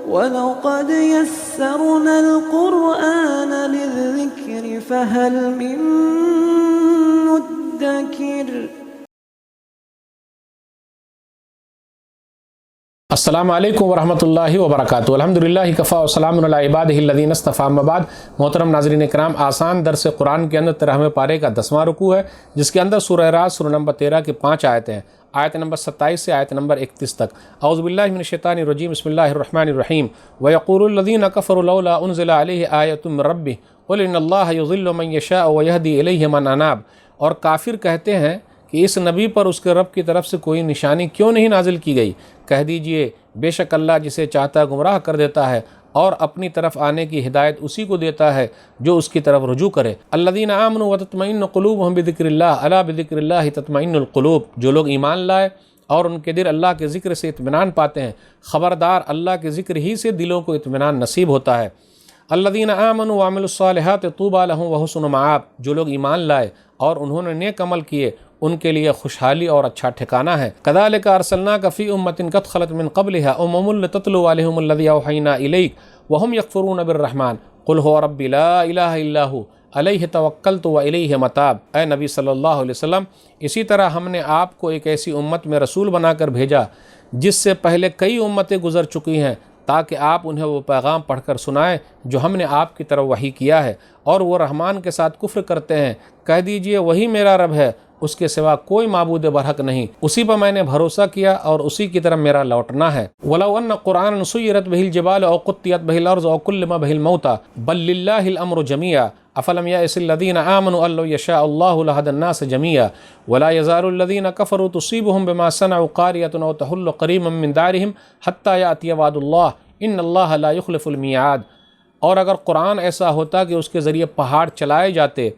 وَلَقَدْ يَسَّرْنَا الْقُرْآنَ لِلذِّكْرِ فَهَلْ مِن مُّدَّكِرٍ۔ السلام علیکم ورحمۃ اللہ وبرکاتہ۔ الحمدللہ کفا وسلام علی عبادہ الذین اصطفیٰ، اما بعد۔ محترم ناظرین کرام، آسان درس قرآن کے اندر 13ویں پارے کا 10واں رکوع ہے، جس کے اندر سورہ رعد سورہ نمبر 13 کی 5 آیتیں ہیں، آیت نمبر 27 سے آیت نمبر 31 تک۔ اعوذ باللہ من الشیطان الرجیم، بسم اللہ الرحمن الرحیم۔ وَيَقُولُ الَّذِينَ كَفَرُوا لَوْلَا أُنزِلَ عَلَيْهِ آيَةٌ مِّن رَّبِّهِ قُلْ إِنَّ اللَّهَ يُضِلُّ مَن يَشَاءُ وَيَهْدِي إِلَيْهِ مَنْ أَنَابَ۔ اور کافر کہتے ہیں کہ اس نبی پر اس کے رب کی طرف سے کوئی نشانی کیوں نہیں نازل کی گئی؟ کہہ دیجئے بے شک اللہ جسے چاہتا گمراہ کر دیتا ہے اور اپنی طرف آنے کی ہدایت اسی کو دیتا ہے جو اس کی طرف رجوع کرے۔ الذین آمنوا وتطمئن قلوبهم بذکر اللہ الا بذکر اللہ تطمئن القلوب۔ جو لوگ ایمان لائے اور ان کے دل اللہ کے ذکر سے اطمینان پاتے ہیں، خبردار اللہ کے ذکر ہی سے دلوں کو اطمینان نصیب ہوتا ہے۔ الذین آمنوا وعملوا الصالحات طوبی لهم وحسن مآب۔ جو لوگ ایمان لائے اور انہوں نے نیک عمل کیے، ان کے لیے خوشحالی اور اچھا ٹھکانہ ہے۔ کذالک ارسلناک فی امۃ قد خلت من قبلها امم لتتلو علیہم الذی اوحینا الیک وهم یکفرون بالرحمن قل هو ربی لا الہ الا هو علیہ توکلت والیہ متاب۔ اے نبی صلی اللہ علیہ وسلم، اسی طرح ہم نے آپ کو ایک ایسی امت میں رسول بنا کر بھیجا جس سے پہلے کئی امتیں گزر چکی ہیں، تاکہ آپ انہیں وہ پیغام پڑھ کر سنائیں جو ہم نے آپ کی طرف وحی کیا ہے، اور وہ رحمان کے ساتھ کفر کرتے ہیں۔ کہہ دیجئے وہی میرا رب ہے، اس کے سوا کوئی معبود برحق نہیں، اسی پر میں نے بھروسہ کیا اور اسی کی طرف میرا لوٹنا ہے۔ وَلَوْ أَنَّ قُرْآنًا سُيِّرَتْ بِهِ الْجِبَالُ أَوْ قُطِّعَتْ بِهِ الْأَرْضُ أَوْ كُلِّمَ بِهِ الْمَوْتَى بَل لِّلَّهِ الْأَمْرُ جَمِيعًا أَفَلَمْ يَأْسِ الَّذِينَ آمَنُوا أَن لَّوْ يَشَاءُ اللَّهُ لَهَدَى النَّاسَ جَمِيعًا وَلَا يَزَالُ الَّذِينَ كَفَرُوا تُصِيبُهُم بِمَا صَنَعُوا قَارِعَةٌ أَوْ تَحُلُّ قَرِيبًا مِّن دَارِهِمْ حَتَّىٰ يَأْتِيَ وَعْدُ اللَّهِ إِنَّ اللَّهَ لَا يُخْلِفُ الْمِيعَادَ۔ اور اگر قرآن ایسا ہوتا کہ اس کے ذریعے پہاڑ چلائے جاتے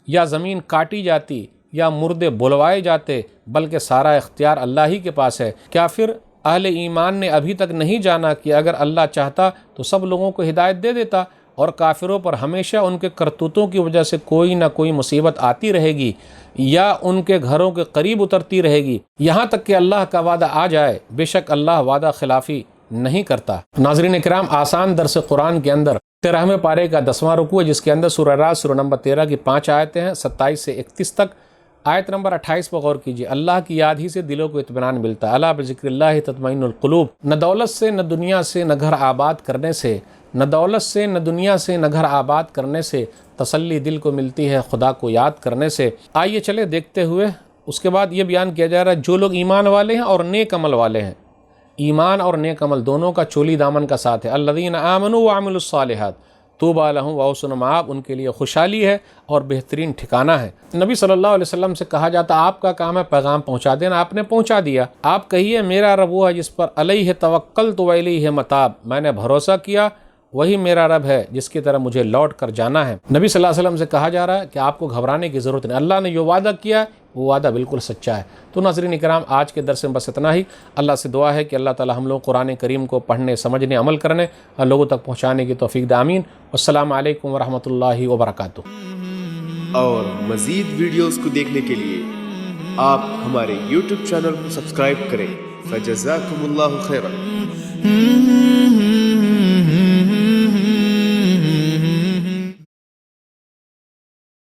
یا زمین کاٹی جاتی یا مردے بلوائے جاتے، بلکہ سارا اختیار اللہ ہی کے پاس ہے، کیا پھر اہل ایمان نے ابھی تک نہیں جانا کہ اگر اللہ چاہتا تو سب لوگوں کو ہدایت دے دیتا؟ اور کافروں پر ہمیشہ ان کے کرتوتوں کی وجہ سے کوئی نہ کوئی مصیبت آتی رہے گی یا ان کے گھروں کے قریب اترتی رہے گی، یہاں تک کہ اللہ کا وعدہ آ جائے۔ بے شک اللہ وعدہ خلافی نہیں کرتا۔ ناظرین کرام، آسان درس قرآن کے اندر 13ویں پارے کا 10واں رکوع ہے، جس کے اندر سورہ رعد سورہ نمبر 13 کی 5 آیتیں ہیں، 27 سے 31 تک۔ آیت نمبر 28 پر غور کیجیے۔ اللہ کی یاد ہی سے دلوں کو اطمینان ملتا ہے۔ الا بذکر اللہ تطمئن القلوب۔ نہ دولت سے، نہ دنیا سے، نہ گھر آباد کرنے سے، نہ دولت سے، نہ دنیا سے، نہ گھر آباد کرنے سے تسلی دل کو ملتی ہے خدا کو یاد کرنے سے۔ آئیے چلے دیکھتے ہوئے اس کے بعد یہ بیان کیا جا رہا ہے جو لوگ ایمان والے ہیں اور نیک عمل والے ہیں۔ ایمان اور نیک عمل دونوں کا چولی دامن کا ساتھ ہے۔ الذین آمنوا وعملوا الصالحات طوبی لهم وحسن مآب، ان کے لیے خوشحالی ہے اور بہترین ٹھکانہ ہے۔ نبی صلی اللہ علیہ وسلم سے کہا جاتا آپ کا کام ہے پیغام پہنچا دینا، آپ نے پہنچا دیا۔ آپ کہیے میرا رب وہ ہے جس پر علیہ توکلت والیہ متاب، میں نے بھروسہ کیا، وہی میرا رب ہے جس کی طرف مجھے لوٹ کر جانا ہے۔ نبی صلی اللہ علیہ وسلم سے کہا جا رہا ہے کہ آپ کو گھبرانے کی ضرورت نہیں، اللہ نے جو وعدہ کیا وہ وعدہ بالکل سچا ہے۔ تو ناظرین کرام، آج کے درس میں بس اتنا ہی۔ اللہ سے دعا ہے کہ اللہ تعالی ہم لوگ قرآن کریم کو پڑھنے، سمجھنے، عمل کرنے اور لوگوں تک پہنچانے کی توفیق دے، آمین۔ والسلام علیکم ورحمۃ اللہ وبرکاتہ۔ اور مزید ویڈیوز کو دیکھنے کے لیے آپ ہمارے YouTube چینل کو سبسکرائب کریں۔ فجزاکم اللہ خیرا۔